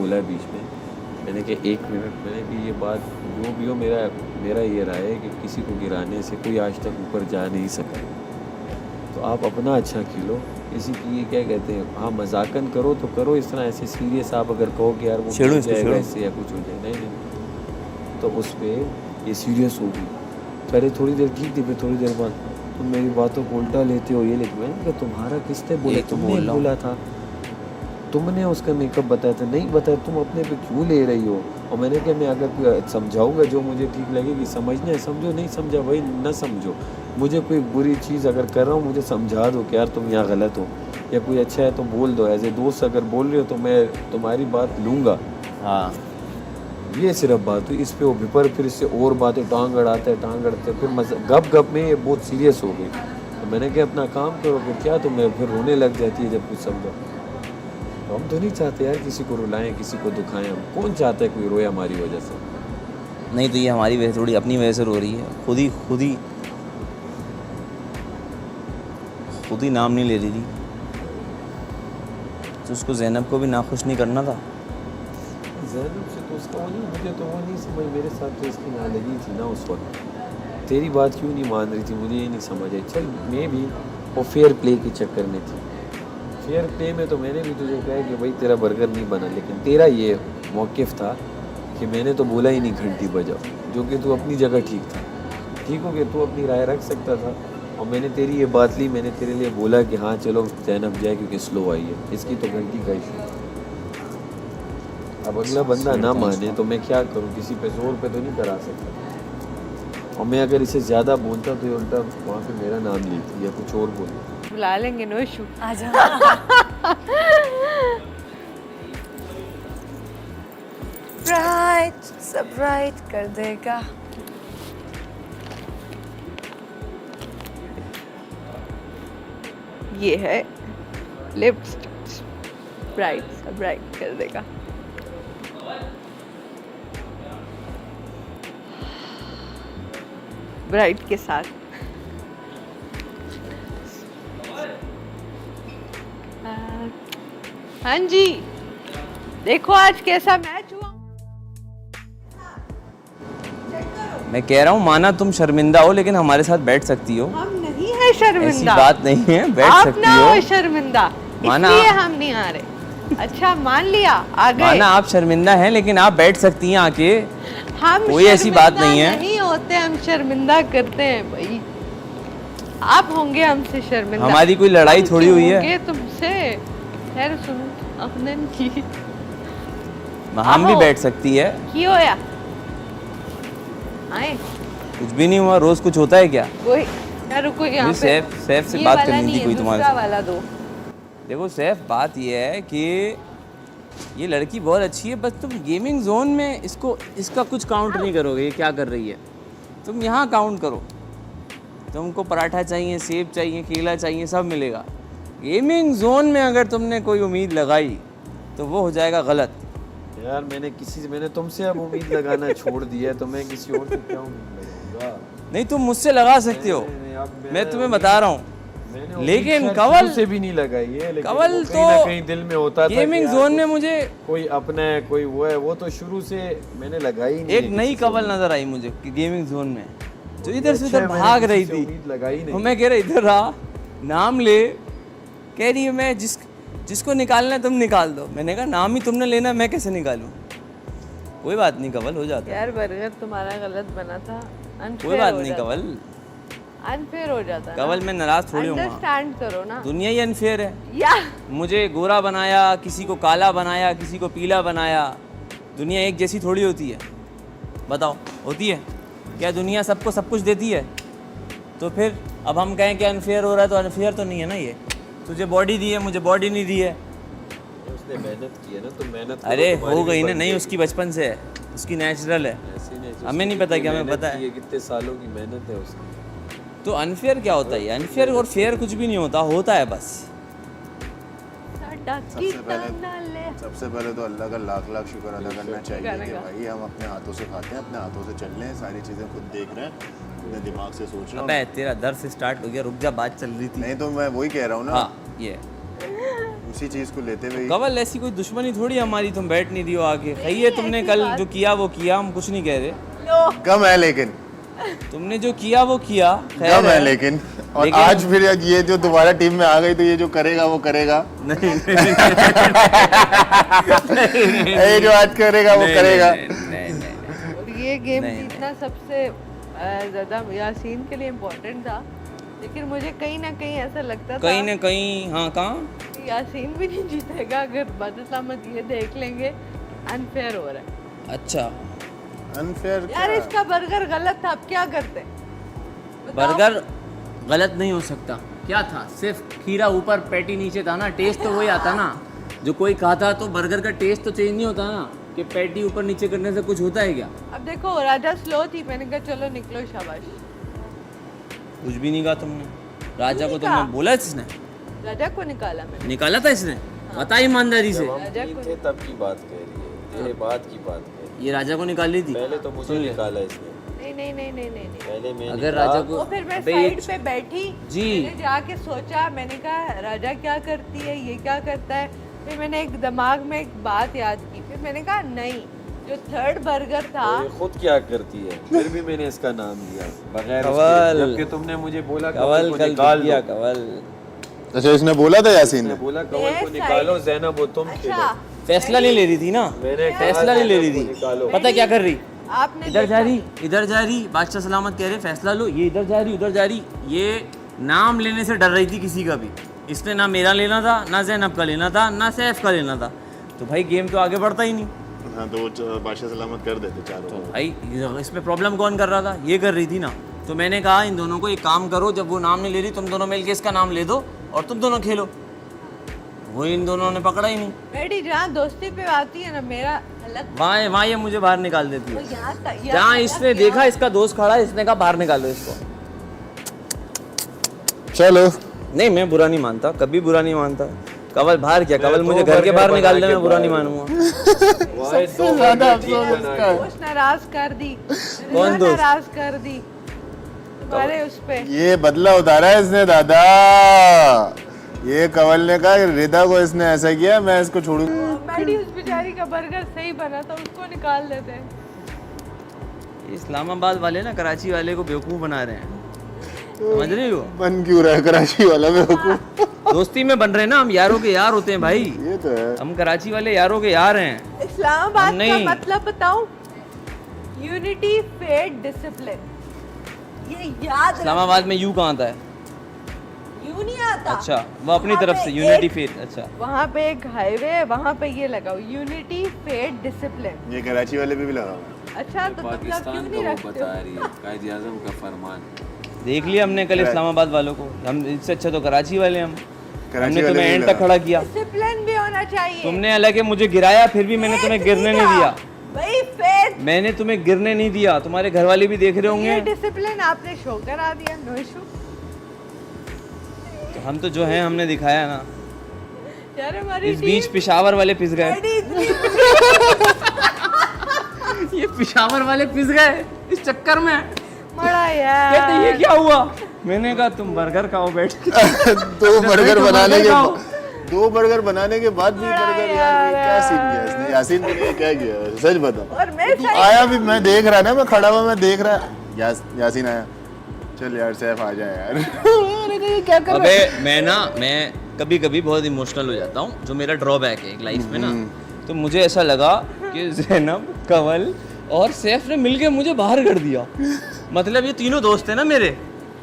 बोला है बीच में, मैंने कहा 1 मिनट, मैंने कि ये बात जो भी हो, मेरा ये राय है कि किसी को गिराने से कोई आज तक ऊपर जा नहीं सका है। तो आप अपना अच्छा खेलो, किसी की ये क्या कहते हैं, हाँ मजाकन करो तो करो, इस तरह ऐसे सीरियस आप अगर कहो कि यार वो हो जाएगा ऐसे या कुछ हो जाए, नहीं नहीं, तो उस पर ये सीरियस होगी। पहले थोड़ी देर ठीक थी, फिर थोड़ी देर बाद तुम मेरी बातों को उल्टा लेते हो, ये लिख, मैंने कहा तुम्हारा किसने बोला, तुमने बोला था, तुमने उसका मेकअप बताया था, नहीं बताया, तुम अपने पे क्यों ले रही हो। और मैंने कहा मैं अगर समझाऊंगा जो मुझे ठीक लगेगी, समझना है समझो, नहीं समझा वही ना समझो, मुझे कोई बुरी चीज़ अगर कर रहा हूँ मुझे समझा दो कि यार तुम यहाँ गलत हो, या कोई अच्छा है तो बोल दो, एज ए दोस्त अगर बोल रहे हो तो मैं तुम्हारी बात लूँगा। हाँ ये सिर्फ बात हुई, इस पे वो विपर फिर इससे और बातें टांग अड़ाते फिर गप गप में ये बहुत सीरियस हो गई। तो मैंने कहा अपना काम करो, फिर क्या तुम्हें फिर रोने लग जाती है जब कुछ समझो। तो हम तो नहीं चाहते यार किसी को रुलाएं, किसी को दुखाएं, हम कौन चाहता है कोई रोए हमारी वजह से। नहीं तो ये हमारी वजह थोड़ी अपनी वजह से रो रही है, खुद ही नाम नहीं ले रही थी, तो उसको ज़ैनब को भी नाखुश नहीं करना था। ज़ैनब से तो उसका वो नहीं, मुझे तो वो नहीं समझ, मेरे साथ तो इसकी ना लगी थी ना उस वक्त, तेरी बात क्यों नहीं मान रही थी, मुझे ये नहीं समझ आई। चल मैं भी वो फेयर प्ले के चक्कर में थी, फेयर प्ले में तो मैंने भी तुझे कहा कि भाई तेरा बर्गर नहीं बना, लेकिन तेरा ये मौक़िफ़ था कि मैंने तो बोला ही नहीं घंटी बजाओ, जो कि तू अपनी जगह ठीक था, ठीक हो गया, तू अपनी राय रख सकता था। और मैंने तेरी ये बात ली, मैंने तेरे लिए बोला कि हाँ चलो ज़ैनब जाए क्योंकि स्लो आई है, इसकी तो घंटी का इशू। अब अगला बंदा ना माने तो मैं क्या करूँ, किसी पे जोर पे तो नहीं करा सकता। और मैं अगर इसे ज़्यादा बोलता तो ये उल्टा वहाँ पे मेरा नाम लेती या कुछ और बोलती। बुला लेंगे, नो इशू, आ जा। ब्राइट सब ब्राइट कर देगा। ये है लिपस्टिक, ब्राइट सब ब्राइट कर देगा। ब्राइट के साथ हाँ जी, देखो आज कैसा मैच हुआ। मैं कह रहा हूँ माना तुम शर्मिंदा हो, लेकिन हमारे साथ बैठ सकती हो। हम नहीं है शर्मिंदा, ऐसी बात नहीं है, बैठ आप सकती ना हो। हो शर्मिंदा, माना इसलिए हम नहीं आ रहे। अच्छा मान लिया, आ गए। माना आप शर्मिंदा हैं, लेकिन आप बैठ सकती हैं आके, हम कोई ऐसी बात नहीं है। नहीं होते, हम शर्मिंदा करते हैं भाई। आप होंगे हमसे शर्मिंदा, हमारी कोई लड़ाई हम थोड़ी क्यों हुई है। होंगे तुमसे। खैर सुनो अपने की हम भी बैठ सकती है। की होया आए, कुछ भी नहीं हुआ, रोज कुछ होता है क्या। कोई यार रुको यहाँ पे, सैफ से ये बात वाला करनी नहीं थी है, कोई तुम्हारे दूसरा से। वाला दो। देखो सैफ, बात ये है कि ये लड़की बहुत अच्छी है, बस तुम गेमिंग जोन में इसका कुछ काउंट नहीं करोगे। ये क्या कर रही है, तुम यहाँ काउंट करो। तुमको पराठा चाहिए, सेब चाहिए, केला चाहिए, सब मिलेगा। गेमिंग जोन में अगर तुमने कोई उम्मीद लगाई तो वो हो जाएगा गलत। यार मैंने तुमसे अब उम्मीद लगाना छोड़ दिया है, तो मैं किसी और से क्या उम्मीद लगाऊंगा। नहीं तुम मुझसे लगा सकते हो, मैं तुम्हें बता रहा हूँ। लेकिन कवल से भी नहीं लगाई है, लेकिन कवल वो तो कहीं ना कहीं दिल में होता था गेमिंग जोन में मुझे कोई अपना है, कोई वो है, वो तो शुरू से मैंने लगाई नहीं। एक नई कवल नजर आई मुझे कि गेमिंग जोन में, जो इधर से उधर भाग रही थी। लगाई नहीं। मैं कह रहा इधर आ, नाम ले, कह रही है मैं जिसको निकालना है तुम निकाल दो। मैंने कहा नाम ही तुमने लेना, मैं कैसे निकालूं। कोई बात नहीं कवल, हो जाता है। यार बर्गर तुम्हारा गलत बना था, कोई बात नहीं कवल, अनफेयर हो जाता है कवल मैं नाराज थोड़ी हूँ। अंडरस्टैंड करो ना, दुनिया ही अनफेयर है। या मुझे गोरा बनाया, किसी को काला बनाया, किसी को पीला बनाया। दुनिया एक जैसी थोड़ी होती है, बताओ होती है क्या? दुनिया सबको सब कुछ देती है, तो फिर अब हम कहें कि अनफेयर हो रहा है तो अनफेयर तो नहीं है ना। ये तुझे बॉडी दी है, मुझे बॉडी नहीं दी है। उसने मेहनत की है ना, तो मेहनत अरे हो गई ना, नहीं उसकी बचपन से है, उसकी नेचुरल है, हमें नहीं पता कि हमें पता है कितने सालों की मेहनत है उसकी। तो अनफेयर क्या होता है? अनफेयर और फेयर कुछ भी नहीं होता, होता है बस। सबसे पहले तो अल्लाह का लाख लाख शुक्र अदा करना चाहिए कि भाई हम अपने हाथों से खाते हैं, अपने हाथों से चल रहे हैं, सारी चीज़ें खुद देख रहे हैं, अपने दिमाग से सोच रहे हैं। तेरा दर्द से स्टार्ट हो गया, रुक जा, बात चल रही थी। नहीं तो मैं वही कह रहा हूँ ना। हाँ ये उसी चीज़ को लेते हुए कवल ऐसी कोई दुश्मनी थोड़ी हमारी, तुम बैठ नहीं दियो आगे। सही है, तुमने कल जो किया वो किया, हम कुछ नहीं कह रहे। कम है लेकिन तुमने जो किया वो किया, खैर कम है लेकिन। और लेकिन- आज फिर ये जो दोबारा टीम में आ गई तो ये जो करेगा वो करेगा। नहीं ये जो आज करेगा वो करेगा। और ये गेम जीतना सबसे ज़्यादा यासीन के लिए इम्पोर्टेंट था, लेकिन मुझे कहीं ना कहीं ऐसा लगता था कहीं ना कहीं, हाँ कहाँ, कि यासीन भी नहीं जीतेगा अगर बदसलामत ये देख लेंगे अनफेयर हो रहा है। अच्छा अनफेयर यार इसका बर्गर गलत था, अब क्या करते? बर्गर गलत नहीं हो सकता। क्या था, सिर्फ खीरा ऊपर पैटी नीचे था ना, टेस्ट तो वही आता ना। जो कोई खाता तो बर्गर का टेस्ट तो चेंज नहीं होता ना, कि पैटी ऊपर नीचे करने से कुछ होता है क्या? अब देखो राजा स्लो थी, मैंने कहा चलो निकलो शाबाश। कुछ भी नहीं कहा तुमने। राजा को कहा? तुमने बोला इसने, राजा को निकाला मैंने। निकाला था इसने, बता ईमानदारी से। राजा को थे तब की बात कह रही है, ये बात की बात कह रही ये राजा को निकाली थी। है। पहले तो मुझे निकाला इसने, नहीं नहीं नहीं नहीं नहीं नहीं। पहले मैं अगर राजा को, तो फिर मैं अबे साइड पे बैठी, जी। मैंने जाके सोचा, मैंने कहा राजा क्या करती है, ये क्या करता है। फिर मैंने एक दिमाग में एक बात याद की, फिर मैंने कहा नहीं, जो थर्ड बर्गर था ये खुद क्या करती है, फिर भी मैंने इसका नाम लिया बगैर कवल। उसके, जबकि तुमने मुझे बोला कवल को कल निकाल दिया दो। कवल। अच्छा इसने बोला था यासीन मैंने ने। बोला कवल को मैं निकालो, साइड- ज़ैनब वो तुम अच्छा खेलो। फैसला नहीं ले रही थी ना, मैंने कहा फैसला नहीं ले रही ज़ैनब को थी। निकालो। पता है क्या कर रही, आपने इधर जा देखा रही, नहीं। इधर जा रही, बादशाह सलामत कह रहे फैसला लो, ये इधर जा रही, उधर जा रही। ये नाम लेने से डर रही थी किसी का भी। इसने ना मेरा लेना था, ना ज़ैनब का लेना था, ना सैफ का लेना था। तो भाई गेम तो आगे बढ़ता ही नहीं। हाँ तो वो बादशाह सलामत कर देते चारों को। भाई इसमें प्रॉब्लम कौन कर रहा था, ये कर रही थी ना। तो मैंने कहा इन दोनों को एक काम करो, जब वो नाम नहीं ले रही तुम दोनों मिलके इसका नाम ले दो और तुम दोनों खेलो। वो इन दोनों ने पकड़ा ही नहीं। बेटी जहाँ दोस्ती पे आती है ना, मेरा अलग वहाँ ये मुझे बाहर निकाल देती तो है। यहाँ तक जहाँ इसने देखा इसका दोस्त खड़ा है, इसने कहा बाहर निकालो इसको। चलो नहीं मैं बुरा नहीं मानता, कभी बुरा नहीं मानता। कवल बाहर क्या, कवल मैं मुझे दो घर के बर्गर बाहर निकाल दे, बना मैं के बुरा नहीं बाहर मानूंगा। वाहे दो बर्गर ठीक बना के। दोस्त नाराज कर दी, कौन दोस्त? नाराज कर दी तुम्हारे उस पे। ये बदला उतारा है इसने दादा। ये कवल ने कहा कि रिदा को इसने ऐसा किया, मैं इसको छोड़ूंगा। बेटी उस बेचारी का बर्गर सही बना था, उसको निकाल देते। इस्लामाबाद वाले ना कराची वाले को बेवकूफ़ बना रहे हैं, समझ रही हो? बन क्यों रहा है कराची वाला बेवकूफ? दोस्ती में बन रहे हैं ना, हम यारों के यार होते हैं भाई। ये तो है। हम कराची वाले यारों के यार हैं। इस्लामाबाद हम का नहीं। मतलब बताऊं, यूनिटी फेथ डिसिप्लिन, ये याद इस्लामाबाद में यू कहाँ आता है? यू नहीं आता। अच्छा वो अपनी वहाँ तरफ पे से यूनिटी एक- फेथ। अच्छा वहाँ पे एक हाईवे है, वहाँ पे ये लगाओ यूनिटी फेथ डिसिप्लिन। ये कराची वाले पे भी लगा हुआ है। अच्छा तो मतलब क्यों पाकिस्तान नहीं का वो रखते बता हो? रही है, कायद आज़म का फरमान। देख लिया हमने कल इस्लामाबाद वालों को, हम इससे अच्छा तो कराची वाले हम। कराची हमने वाले तुम्हें भी एंड लगा। तक खड़ा किया, डिसिप्लिन भी होना चाहिए। तुमने हालांकि मुझे गिराया, फिर भी मैंने तुम्हें गिरने नहीं दिया। भाई फेथ, मैंने तुम्हें गिरने नहीं दिया। तुम्हारे घर वाले भी देख रहे ये होंगे। डिसिप्लिन आपने शो करा दिया, नो इशू। तो हम तो जो हैं हमने दिखाया ना। यार हमारी इस बीच पिशावर वाले पिस गए। बड़ी इतनी ये पिशावर वाले पिस गए इस चक्कर में। बड़ा यार। कहते ये क्या हुआ? मैंने कहा तुम बर्गर खाओ बैठ के। दो बर्गर तो बनाने बर्गर के खाओ। दो बर्गर बनाने के बाद भी बड़ा बर्गर यार, ये क्या यार। सीन किया इसने? यासीन ने ये क्या किया? सच बता। और मैं सही आया भी, मैं देख रहा ना, मैं खड़ा हुआ मैं देख रहा। यासीन आया, चल यार सैफ आ जा यार। मैंने कहा ये क्या कर रहा अबे है? मैं कभी कभी बहुत इमोशनल हो जाता हूँ, जो मेरा ड्रॉबैक है एक लाइफ में ना। तो मुझे ऐसा लगा कि ज़ैनब, कवल और सैफ ने मिलके मुझे बाहर कर दिया। मतलब ये तीनों दोस्त हैं ना मेरे।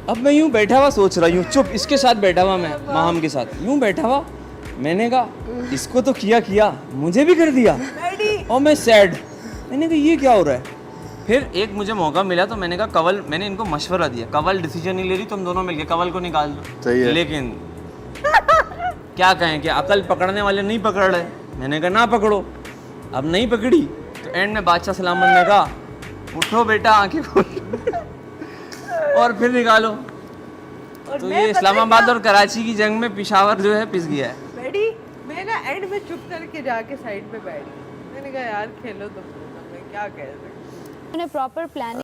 अब मैं यूं बैठा हुआ सोच रहा हूँ, चुप इसके साथ बैठा हुआ, मैं माहम के साथ यूं बैठा हुआ। मैंने कहा इसको तो किया मुझे भी कर दिया बड़ी और मैं सैड। मैंने कहा ये क्या हो रहा है? फिर एक मुझे मौका मिला तो मैंने कहा कवल, मैंने इनको मशवरा दिया, कवल डिसीजन नहीं ले रही, तुम दोनों मिलके कवल को निकाल दो। सही है। लेकिन क्या कहें कि अकल पकड़ने वाले नहीं पकड़ रहे। मैंने कहा ना पकड़ो। अब नहीं पकड़ी तो एंड में बादशाह सलामत ने कहा उठो बेटा आंखें खोल और फिर निकालो। और तो मैं ये पता है इस्लामाबाद क्या? और कराची की जंग में पिशावर जो है पिस गया है। बड़ी मैं ना एंड में चुप करके जाके साइड पे बैठ गई। मैंने कहा यार खेलो तुम दोनों, मैं क्या कह सकती हूँ। उन्हें प्रॉपर प्लानिंग